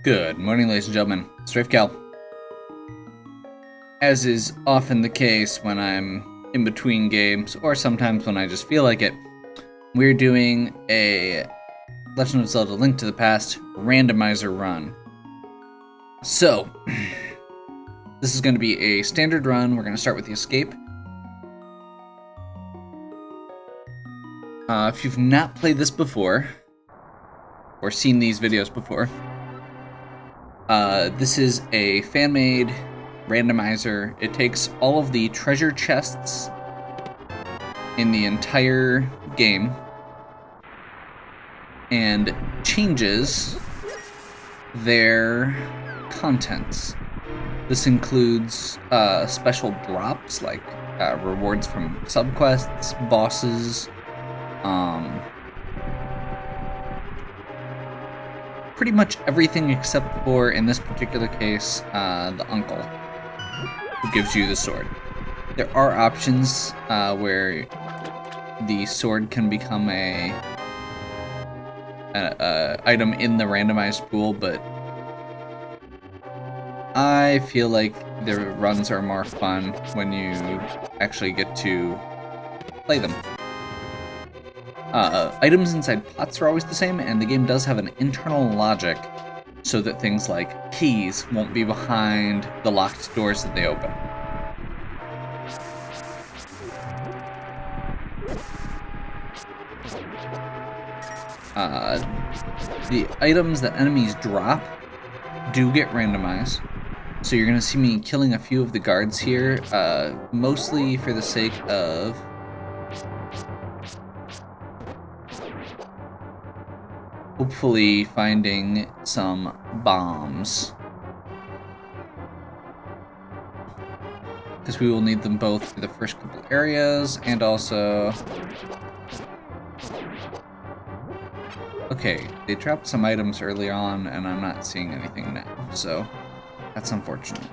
Good morning, ladies and gentlemen. Strafe Cal. As is often the case when I'm in between games, or sometimes when I just feel like it, we're doing a Legend of Zelda: Link to the Past Randomizer run. So, this is going to be a standard run. We're going to start with the escape. If you've not played this before, or seen these videos before, this is a fan-made randomizer. It takes all of the treasure chests in the entire game and changes their contents. This includes special drops like rewards from subquests, bosses, pretty much everything except for, in this particular case, the uncle who gives you the sword. There are options where the sword can become a item in the randomized pool, but I feel like the runs are more fun when you actually get to play them. Items inside pots are always the same, and the game does have an internal logic so that things like keys won't be behind the locked doors that they open. The items that enemies drop do get randomized, so you're going to see me killing a few of the guards here, mostly for the sake of hopefully finding some bombs, because we will need them both for the first couple areas, and also... Okay, they dropped some items early on, and I'm not seeing anything now, so that's unfortunate.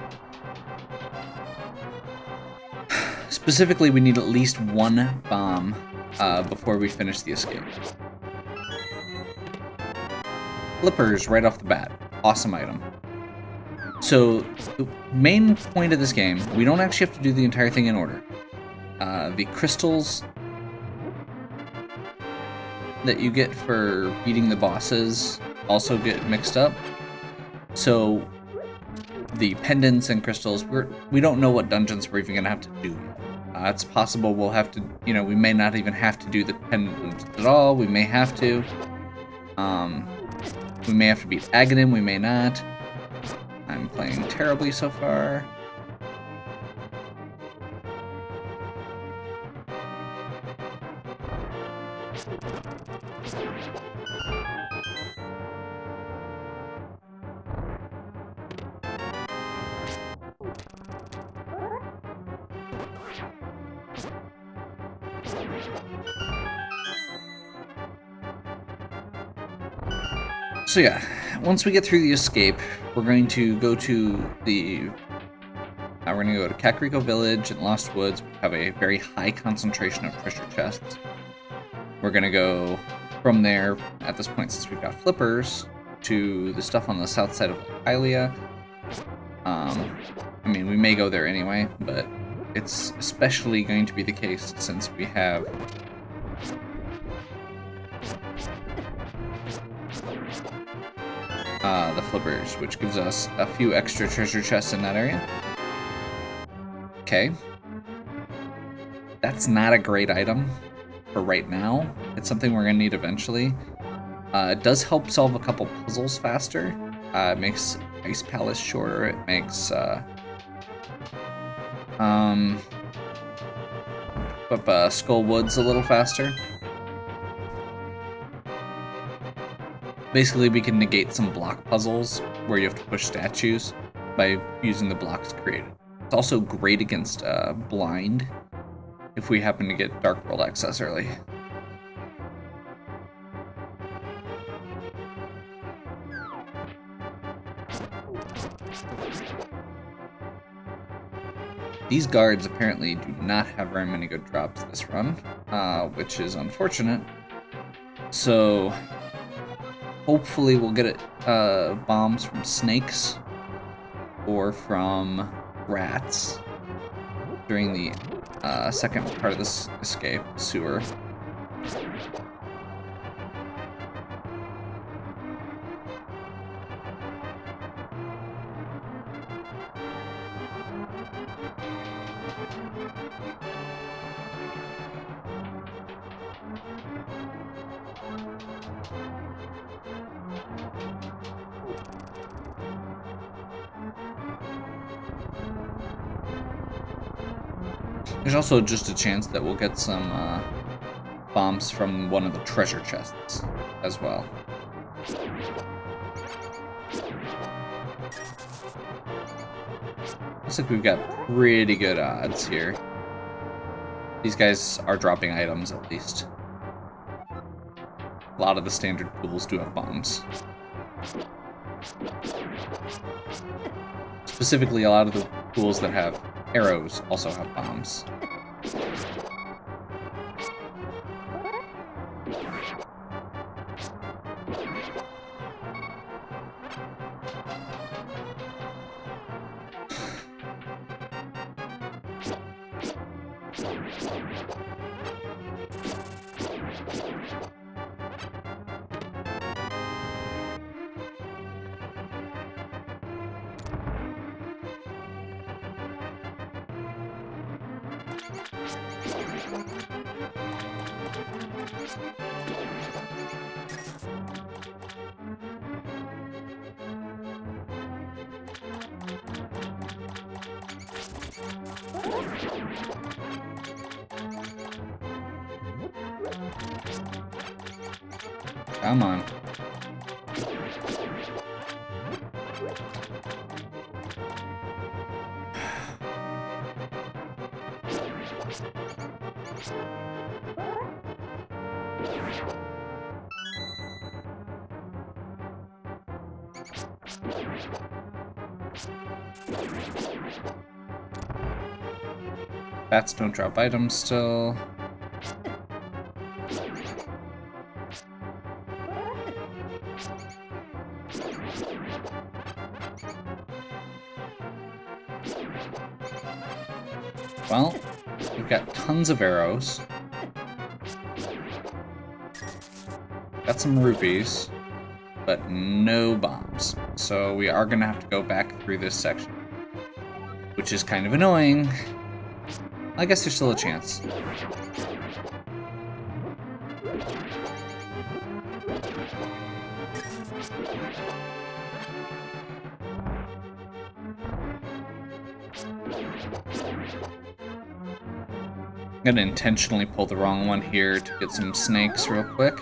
Specifically, we need at least one bomb before we finish the escape. Flippers right off the bat. Awesome item. So, the main point of this game, we don't actually have to do the entire thing in order. The crystals that you get for beating the bosses also get mixed up. So, the pendants and crystals, we don't know what dungeons we're even going to have to do yet. It's possible we'll have to, we may not even have to do the pendants at all. We may have to. We may have to beat Aghanim, we may not. I'm playing terribly so far. So yeah, once we get through the escape, we're going to go to Kakariko Village and Lost Woods. We have a very high concentration of treasure chests. We're going to go from there, at this point, since we've got flippers, to the stuff on the south side of Hylia. I mean, we may go there anyway, but it's especially going to be the case since we have the flippers, which gives us a few extra treasure chests in that area. Okay. That's not a great item for right now. It's something we're going to need eventually. It does help solve a couple puzzles faster. It makes Ice Palace shorter. It makes Skull Woods a little faster. Basically, we can negate some block puzzles where you have to push statues by using the blocks created. It's also great against blind if we happen to get Dark World access early. These guards apparently do not have very many good drops this run, which is unfortunate. So Hopefully we'll get it bombs from snakes or from rats during the second part of this escape sewer. There's also just a chance that we'll get some bombs from one of the treasure chests as well. Looks like we've got pretty good odds here. These guys are dropping items, at least. A lot of the standard pools do have bombs. Specifically, a lot of the pools that have arrows also have bombs. Come on. Bats don't drop items still. Well, we've got tons of arrows. Got some rupees, but no bombs. So we are gonna have to go back through this section, which is kind of annoying. I guess there's still a chance. I'm gonna intentionally pull the wrong one here to get some snakes real quick.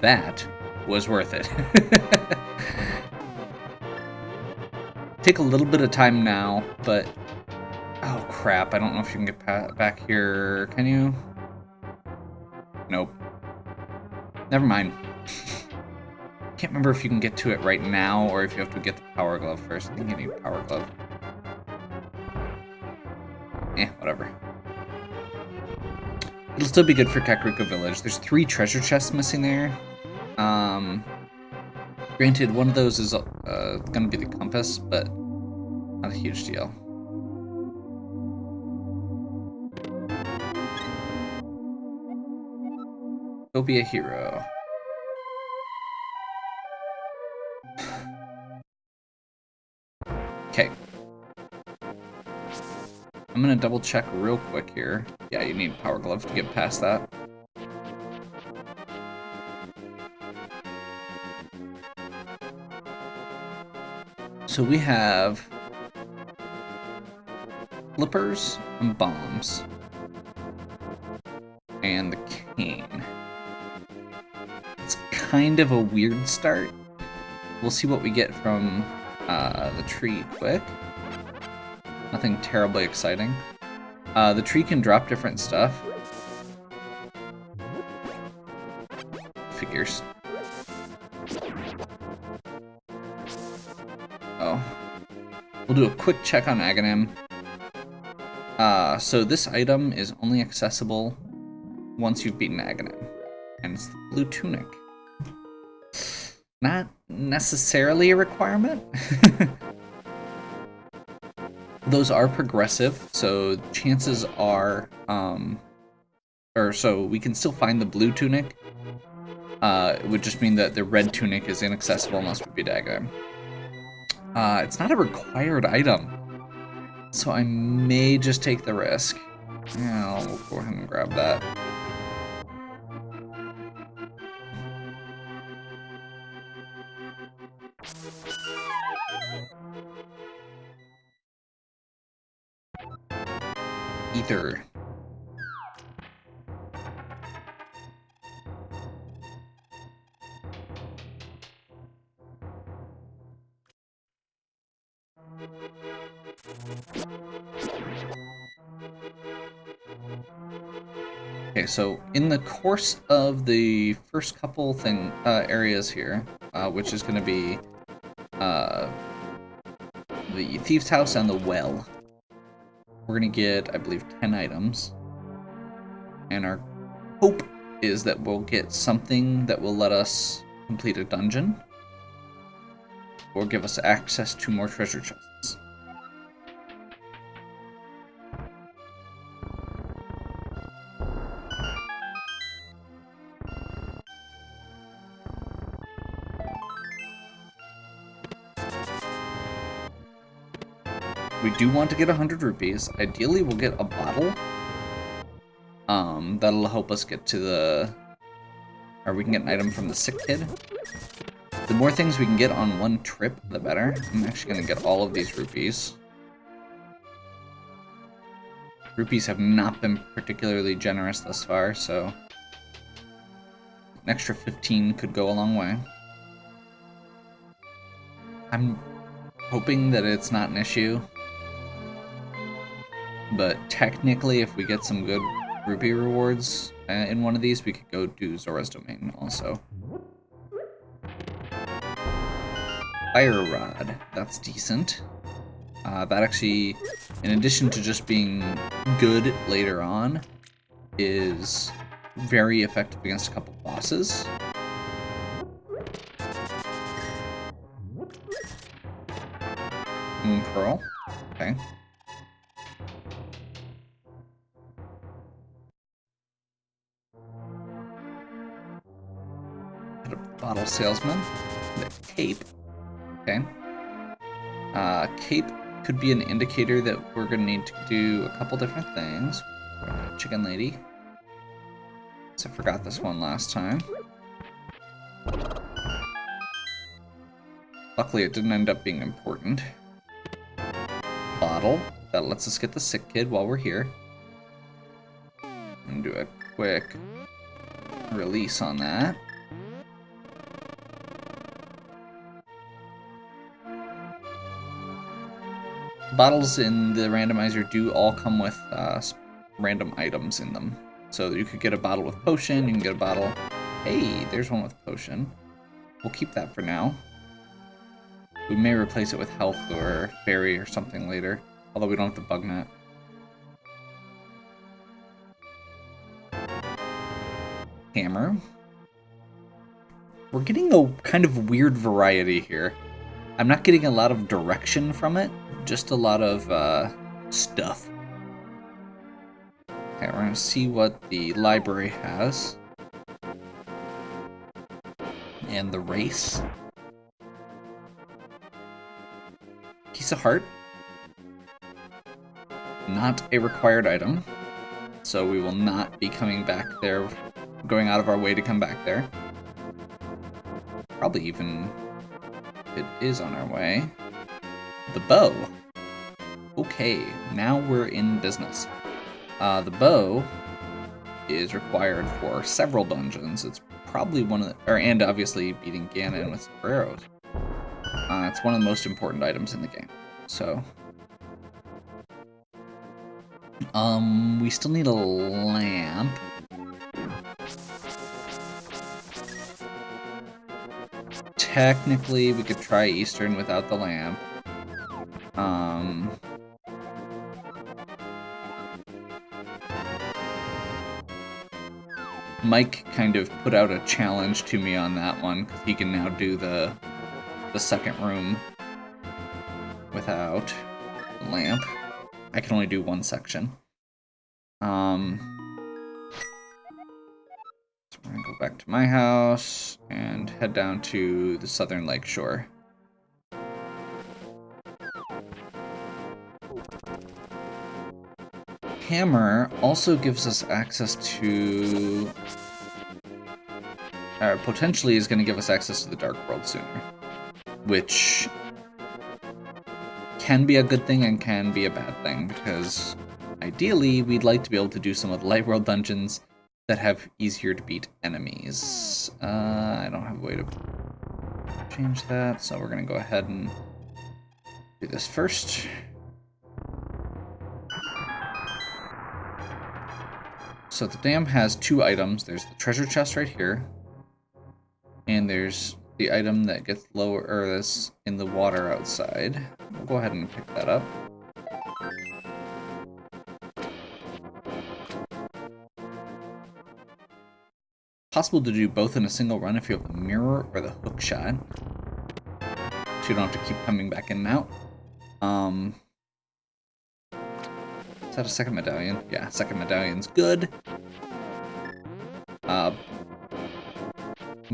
That was worth it. Take a little bit of time now, but... Oh crap, I don't know if you can get back here. Can you? Nope. Never mind. Can't remember if you can get to it right now or if you have to get the power glove first. I think you need power glove. Whatever. It'll still be good for Kakariko Village. There's 3 treasure chests missing there. Granted, one of those is gonna be the compass, but not a huge deal. Go be a hero. Okay. I'm gonna double check real quick here. Yeah, you need power glove to get past that. So we have flippers and bombs. And the cane. It's kind of a weird start. We'll see what we get from the tree quick. Nothing terribly exciting. The tree can drop different stuff. Figures. Oh. We'll do a quick check on Aghanim. So this item is only accessible once you've beaten Aghanim, and it's the blue tunic. Not necessarily a requirement. Those are progressive, so chances are, so we can still find the blue tunic. It would just mean that the red tunic is inaccessible unless we beat Aghanim. It's not a required item, so I may just take the risk. Yeah, we'll go ahead and grab that. Ether. Okay, so in the course of the first couple areas here, which is going to be the Thief's House and the Well, we're going to get, I believe, 10 items. And our hope is that we'll get something that will let us complete a dungeon or give us access to more treasure chests. We do want to get 100 rupees. Ideally, we'll get a bottle. That'll help us get to the... Or we can get an item from the sick kid. The more things we can get on one trip, the better. I'm actually going to get all of these rupees. Rupees have not been particularly generous thus far, so... An extra 15 could go a long way. I'm hoping that it's not an issue. But technically, if we get some good rupee rewards in one of these, we could go do Zora's Domain also. Fire Rod, that's decent. That actually, in addition to just being good later on, is very effective against a couple bosses. Moon Pearl, okay. Bottle Salesman, the Cape, okay. Cape could be an indicator that we're going to need to do a couple different things. Chicken Lady. So I forgot this one last time. Luckily, it didn't end up being important. Bottle, that lets us get the sick kid while we're here. I'm going to do a quick release on that. Bottles in the randomizer do all come with random items in them. So you could get a bottle with potion, you can get a bottle... Hey, there's one with potion. We'll keep that for now. We may replace it with health or fairy or something later, although we don't have the bug net. Hammer. We're getting a kind of weird variety here. I'm not getting a lot of direction from it, just a lot of stuff. Okay, we're gonna see what the library has. And the race. Piece of heart. Not a required item. So we will not be coming back there, going out of our way to come back there. Probably even it is on our way. The bow. Okay, now we're in business. The bow is required for several dungeons. It's probably one of the, and obviously beating Ganon with arrows. It's one of the most important items in the game. So, we still need a lamp. Technically, we could try Eastern without the lamp. Mike kind of put out a challenge to me on that one, because he can now do the second room without a lamp. I can only do one section. So we're gonna go back to my house and head down to the southern lakeshore. Hammer also gives us access to, or potentially is going to give us access to the Dark World sooner, which can be a good thing and can be a bad thing, because ideally we'd like to be able to do some of the Light World dungeons that have easier to beat enemies. I don't have a way to change that, so we're going to go ahead and do this first. So the dam has two items. There's the treasure chest right here, and there's the item that gets lower, or that's in the water outside. We'll go ahead and pick that up. Possible to do both in a single run if you have the mirror or the hook shot, so you don't have to keep coming back in and out. Is that a second medallion? Yeah, second medallion's good.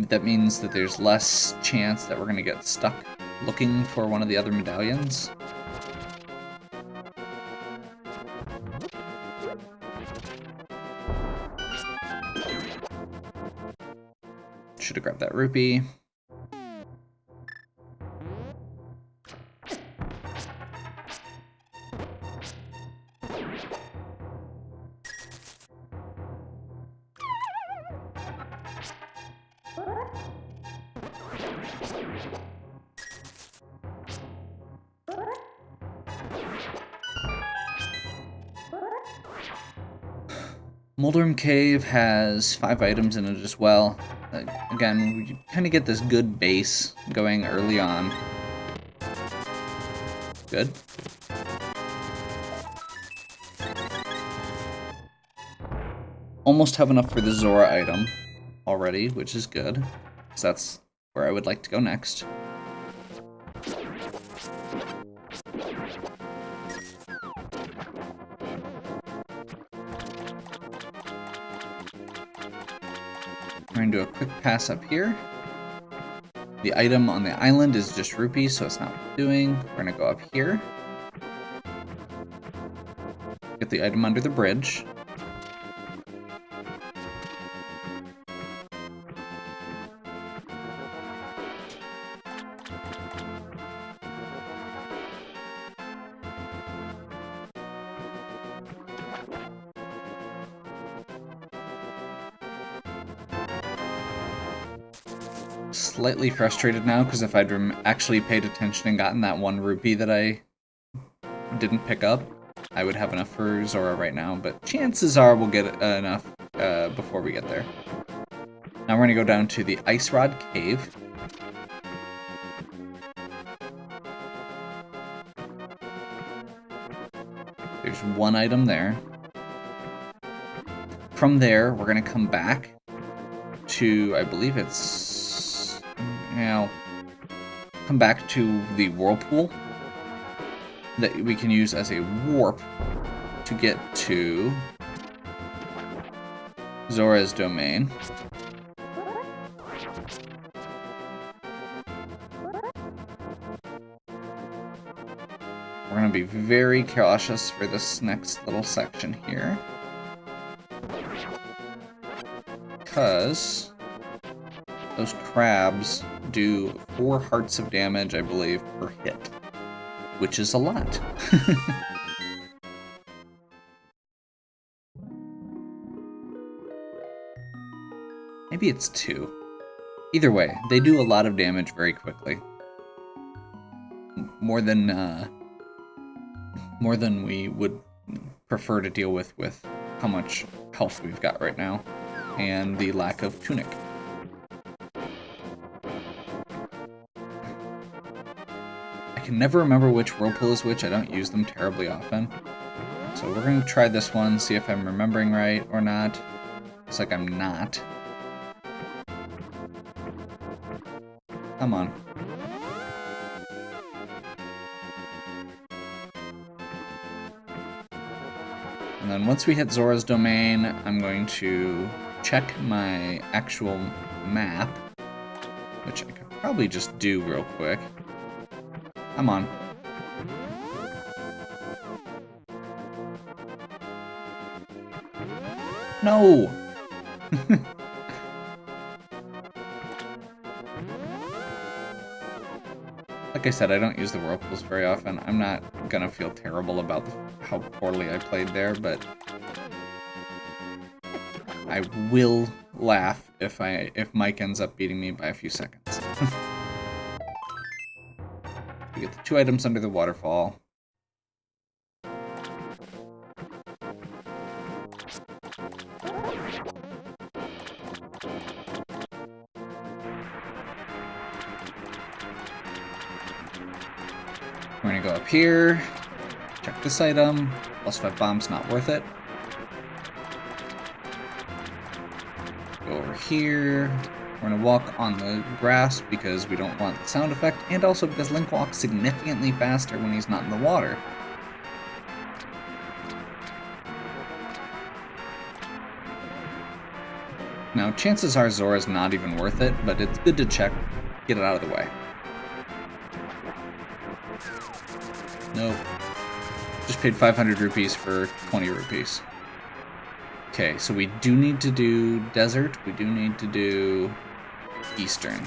That means that there's less chance that we're going to get stuck looking for one of the other medallions. Should have grabbed that rupee. Moldrum Cave has 5 items in it as well. Again, we kind of get this good base going early on. Good. Almost have enough for the Zora item already, which is good. So that's where I would like to go next. We're going to do a quick pass up here. The item on the island is just rupees, so it's not doing. We're going to go up here. Get the item under the bridge. Slightly frustrated now, because if I'd actually paid attention and gotten that 1 rupee that I didn't pick up, I would have enough for Zora right now, but chances are we'll get enough before we get there. Now we're going to go down to the Ice Rod Cave. There's 1 item there. From there, we're going to come back to, I believe it's, come back to the whirlpool that we can use as a warp to get to Zora's domain. We're going to be very cautious for this next little section here, because those crabs do 4 hearts of damage, I believe, per hit, which is a lot. Maybe it's 2. Either way, they do a lot of damage very quickly. More than we would prefer to deal with how much health we've got right now, and the lack of tunic. I can never remember which whirlpool is which. I don't use them terribly often. So we're going to try this one, see if I'm remembering right or not. Looks like I'm not. Come on. And then once we hit Zora's Domain, I'm going to check my actual map, which I could probably just do real quick. Come on. No! Like I said, I don't use the whirlpools very often. I'm not gonna feel terrible about how poorly I played there, but I will laugh if Mike ends up beating me by a few seconds. We get the 2 items under the waterfall. We're gonna go up here, check this item, plus 5 bombs, not worth it. Go over here, we're gonna walk on the grass because we don't want the sound effect, and also because Link walks significantly faster when he's not in the water. Now, chances are Zora's not even worth it, but it's good to check, get it out of the way. Nope. Just paid 500 rupees for 20 rupees. Okay, so we do need to do desert. We do need to do eastern.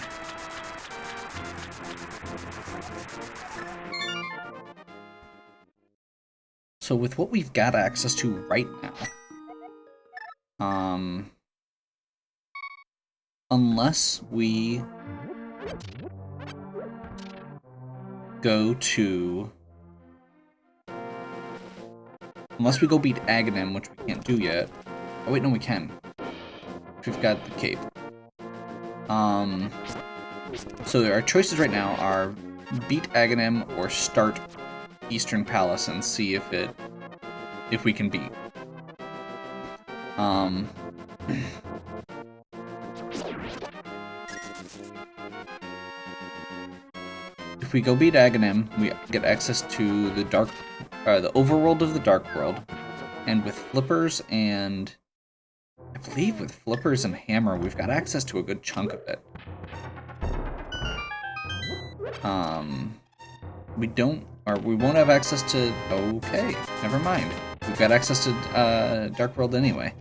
So with what we've got access to right now, unless we go to... Unless we go beat Aghanim, which we can't do yet. Oh wait, no, we can. We've got the cape. So our choices right now are beat Aghanim or start Eastern Palace and see if we can beat. If we go beat Aghanim, we get access to the the overworld of the Dark World, and with Flippers and I believe with Flippers and Hammer, we've got access to a good chunk of it. We won't have access to. Okay, never mind. We've got access to Dark World anyway.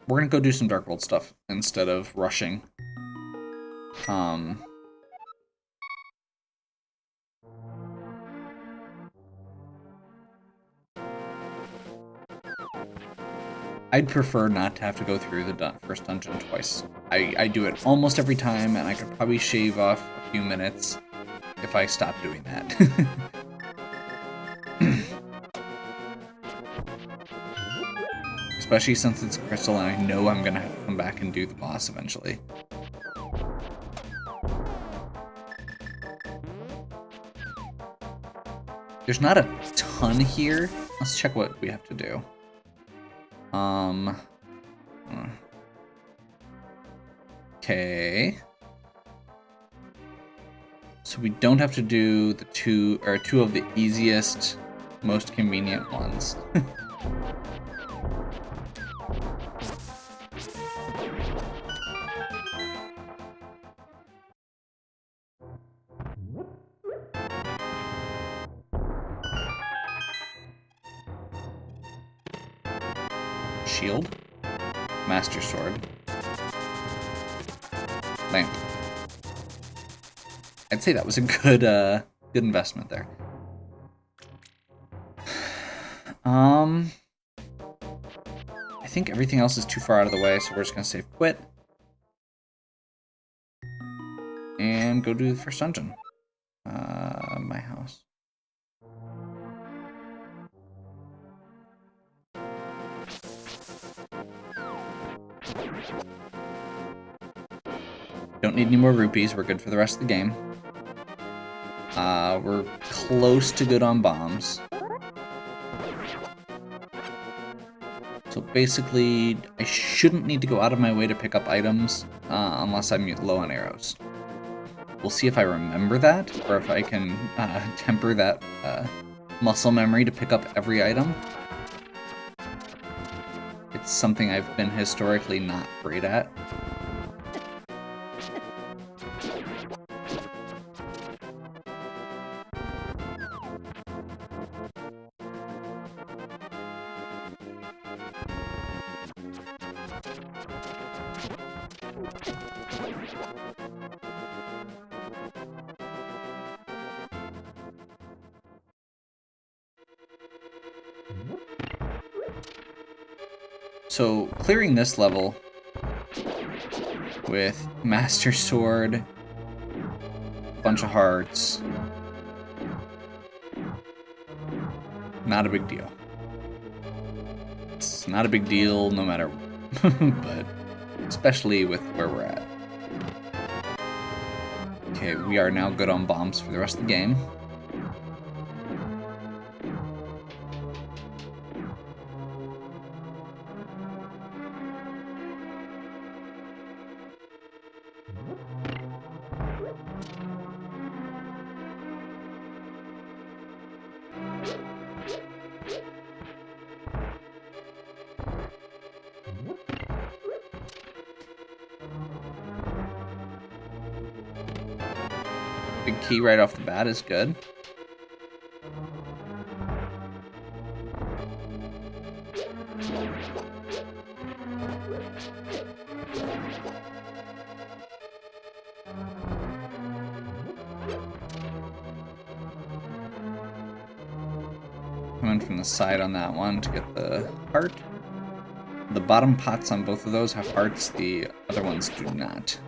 We're gonna go do some Dark World stuff instead of rushing. I'd prefer not to have to go through the first dungeon twice. I do it almost every time, and I could probably shave off a few minutes if I stopped doing that. Especially since it's Crystal and I know I'm gonna have to come back and do the boss eventually. There's not a ton here. Let's check what we have to do. Okay. So we don't have to do the two of the easiest, most convenient ones. Shield, Master Sword, Lamp. I'd say that was a good investment there. I think everything else is too far out of the way, so we're just gonna save quit and go do the first dungeon. My house. Don't need any more rupees, we're good for the rest of the game. We're close to good on bombs. So basically, I shouldn't need to go out of my way to pick up items unless I'm low on arrows. We'll see if I remember that, or if I can temper that muscle memory to pick up every item. It's something I've been historically not great at. So, clearing this level with Master Sword, a bunch of hearts, not a big deal. It's not a big deal no matter what, but especially with where we're at. Okay, we are now good on bombs for the rest of the game. Big key right off the bat is good. Coming from the side on that one to get the heart. The bottom pots on both of those have hearts, the other ones do not.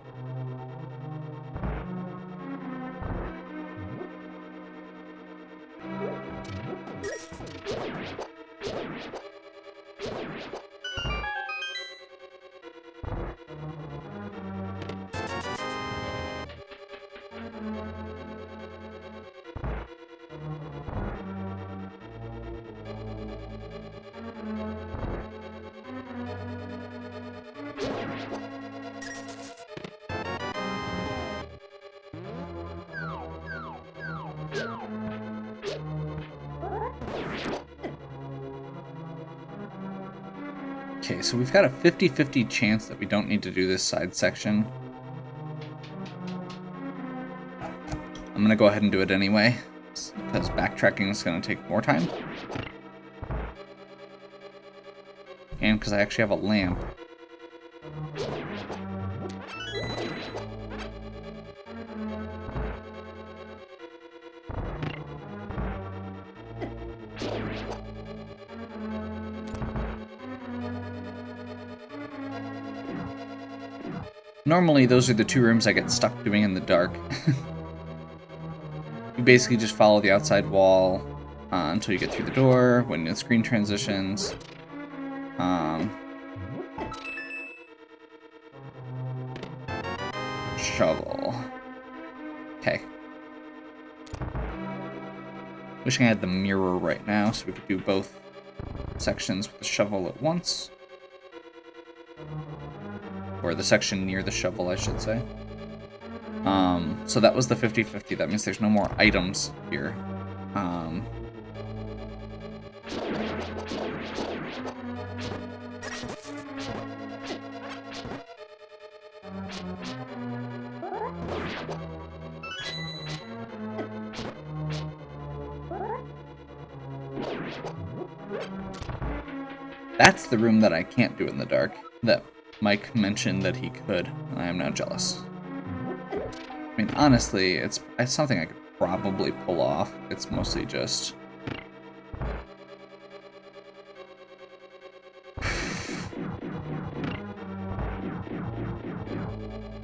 Okay, so we've got a 50-50 chance that we don't need to do this side section. I'm gonna go ahead and do it anyway, because backtracking is gonna take more time. And because I actually have a lamp. Normally, those are the two rooms I get stuck doing in the dark. You basically just follow the outside wall until you get through the door, when the screen transitions. Shovel. Okay. Wishing I had the mirror right now so we could do both sections with the shovel at once. Or the section near the shovel, I should say. So that was the 50-50. That means there's no more items here. That's the room that I can't do in the dark, that Mike mentioned that he could. I am now jealous. I mean, honestly, it's something I could probably pull off. It's mostly just...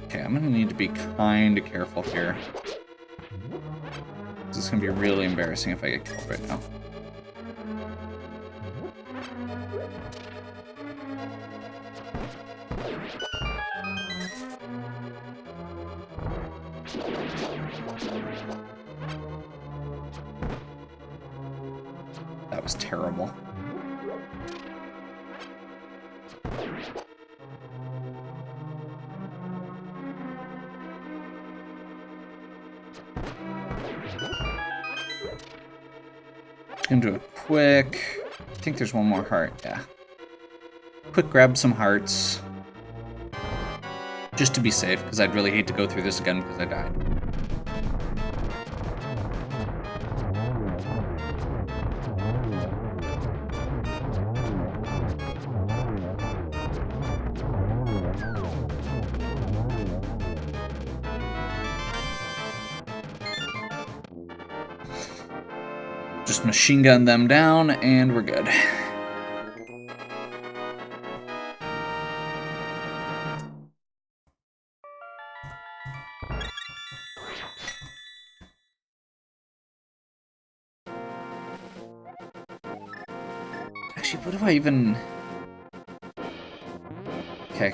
Okay, I'm gonna need to be kind of careful here. This is gonna be really embarrassing if I get killed right now. That was terrible. Gonna do a quick... I think there's one more heart, yeah. Quick grab some hearts. Just to be safe, because I'd really hate to go through this again because I died. Just machine gun them down, and we're good. Actually, what do I even... Okay.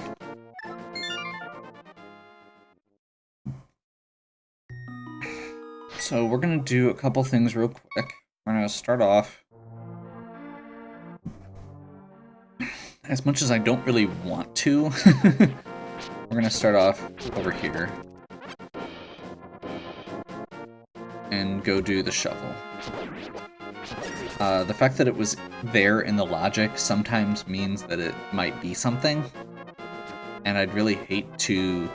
So we're gonna do a couple things real quick. We're gonna start off... As much as I don't really want to, we're gonna start off over here. And go do the shovel. The fact that it was there in the logic sometimes means that it might be something. And I'd really hate to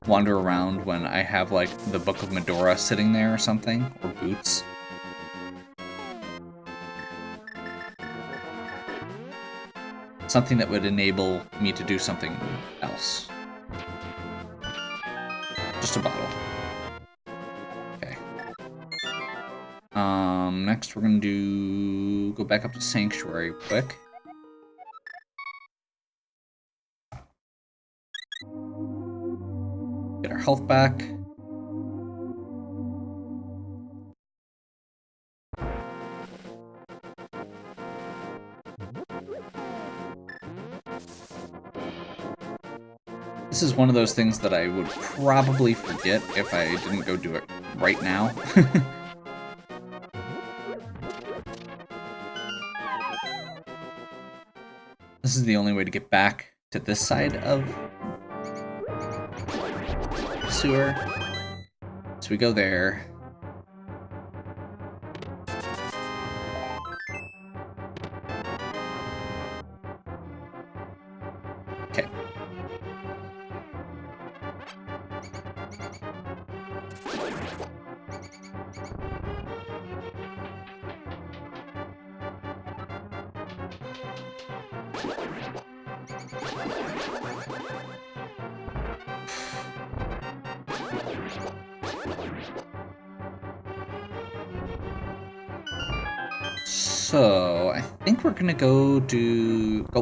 wander around when I have, like, the Book of Medora sitting there or something, or boots. Something that would enable me to do something else. Just a bottle. Okay. Next we're gonna go back up to Sanctuary quick. Get our health back. This is one of those things that I would probably forget if I didn't go do it right now. This is the only way to get back to this side of the sewer. So we go there. Okay. So, I think we're gonna go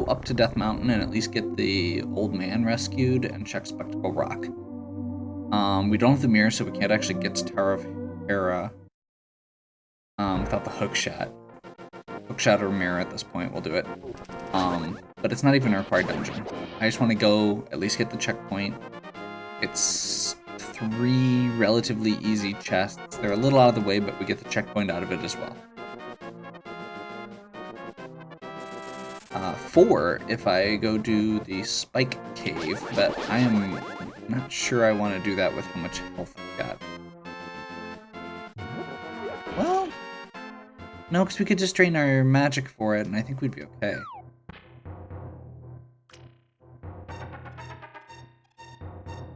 up to Death Mountain and at least get the old man rescued and check Spectacle Rock. We don't have the mirror, so we can't actually get to Tower of Hera without the hookshot. Hookshot or mirror at this point, we'll do it. But it's not even a required dungeon. I just want to go at least get the checkpoint. It's 3 relatively easy chests. They're a little out of the way, but we get the checkpoint out of it as well. 4 if I go do the Spike Cave, but I am not sure I want to do that with how much health I've got. Well, no, because we could just drain our magic for it, and I think we'd be okay.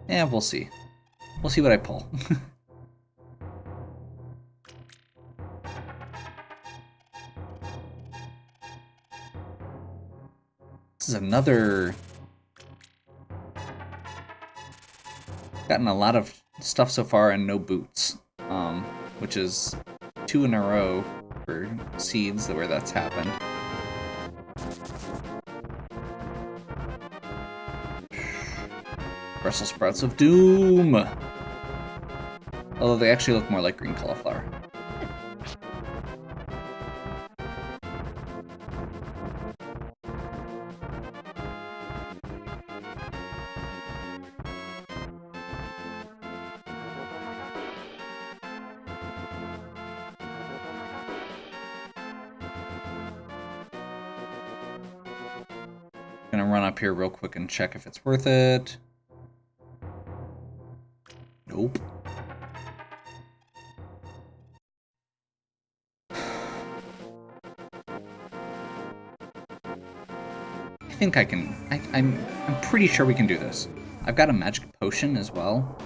Yeah, we'll see. We'll see what I pull. This is another... Gotten a lot of stuff so far and no boots, which is 2 in a row for seeds where that's happened. Brussels sprouts of doom! Although they actually look more like green cauliflower. Gonna run up here real quick and check if it's worth it. Nope. I think I can. I'm pretty sure we can do this. I've got a magic potion as well.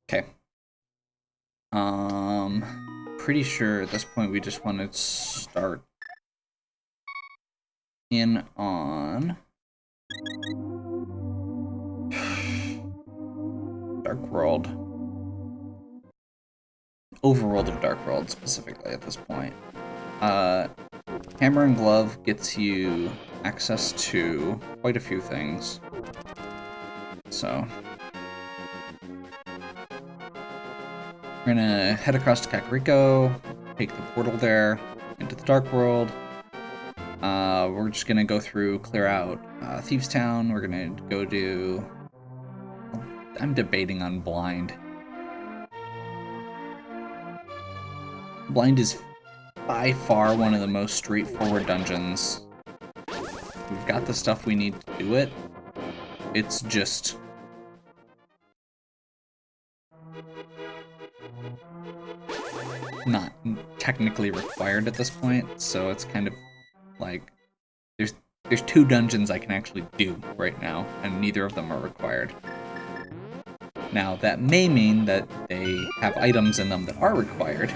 Okay. Pretty sure at this point we just want to start in on Dark World. Overworld of Dark World specifically at this point. Hammer and Glove gets you access to quite a few things. So we're gonna head across to Kakariko, take the portal there into the Dark World. We're just gonna go through, clear out Thieves Town. We're gonna go do... I'm debating on Blind. Blind is by far one of the most straightforward dungeons. We've got the stuff we need to do it. It's just... not technically required at this point, so it's kind of like there's two dungeons I can actually do right now, and neither of them are required. Now, that may mean that they have items in them that are required,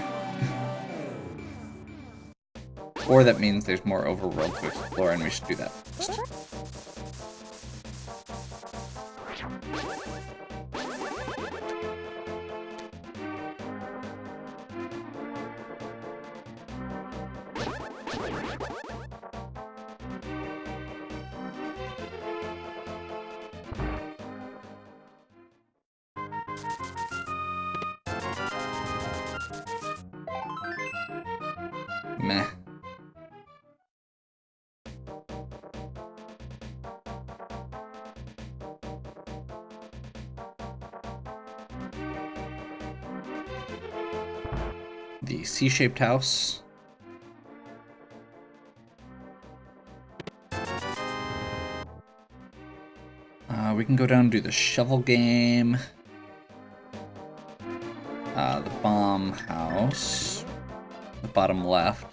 or that means there's more overworld to explore, and we should do that first. Meh. The C-shaped house. We can go down and do the shovel game. The bomb house. The bottom left.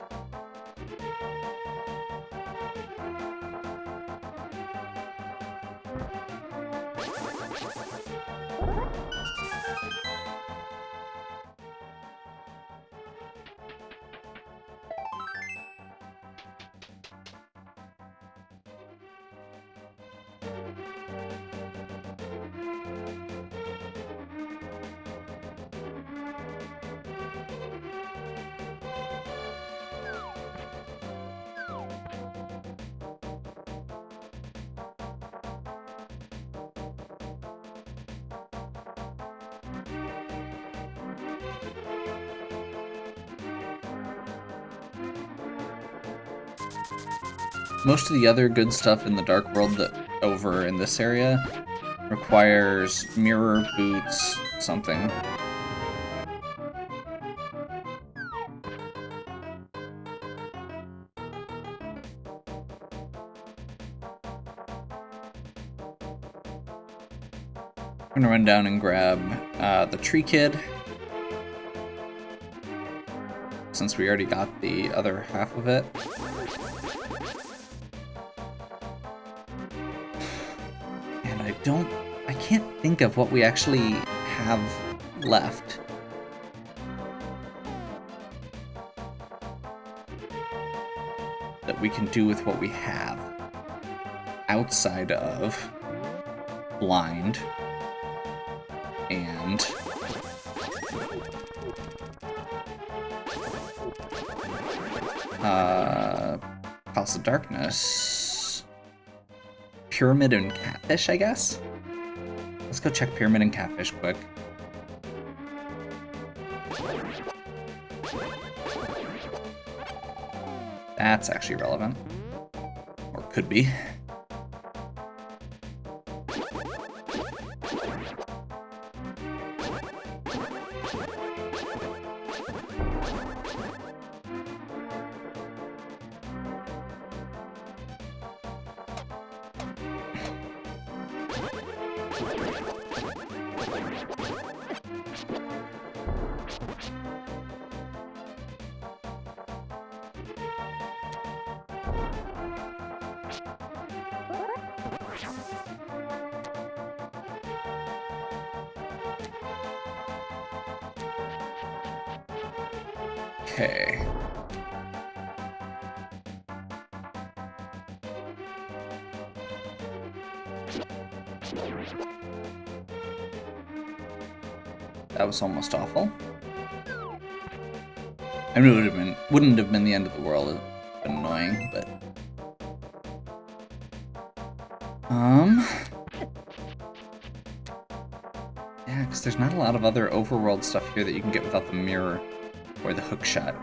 Most of the other good stuff in the Dark World that over in this area requires mirror, boots, something. I'm gonna run down and grab the Tree Kid, since we already got the other half of it. And I can't think of what we actually have left. That we can do with what we have. outside of blind and House of Darkness, Pyramid and Catfish, I guess? Let's go check Pyramid and Catfish quick. That's actually relevant. Or could be. Okay. That was almost awful. I mean, it wouldn't have been the end of the world. It's been annoying, but yeah, because there's not a lot of other overworld stuff here that you can get without the mirror or the hook shot.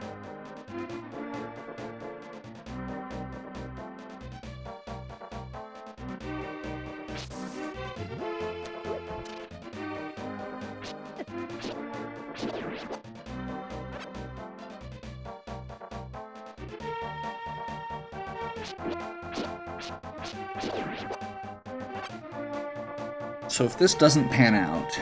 So if this doesn't pan out,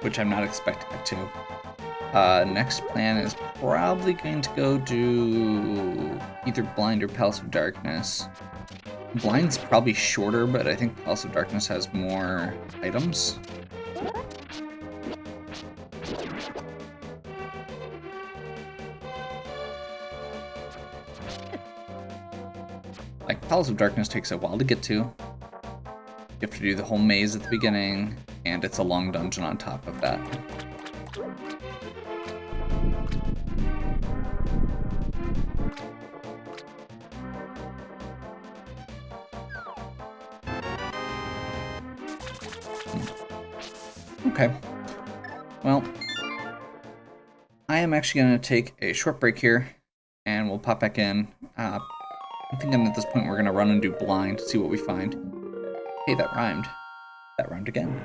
which I'm not expecting it to, next plan is probably going to go do either Blind or Palace of Darkness. Blind's probably shorter, but I think Palace of Darkness has more items. Like, Palace of Darkness takes a while to get to. You have to do the whole maze at the beginning, and it's a long dungeon on top of that. Okay. Well, I am actually going to take a short break here, and we'll pop back in. I'm thinking at this point we're going to run and do blind to see what we find. Hey, that rhymed. That rhymed again.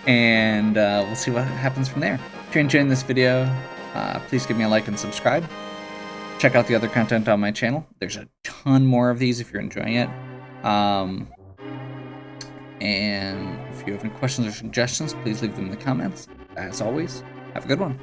And we'll see what happens from there. If you're enjoying this video, please give me a like and subscribe. Check out the other content on my channel. There's a ton more of these if you're enjoying it. And if you have any questions or suggestions, please leave them in the comments. As always, have a good one.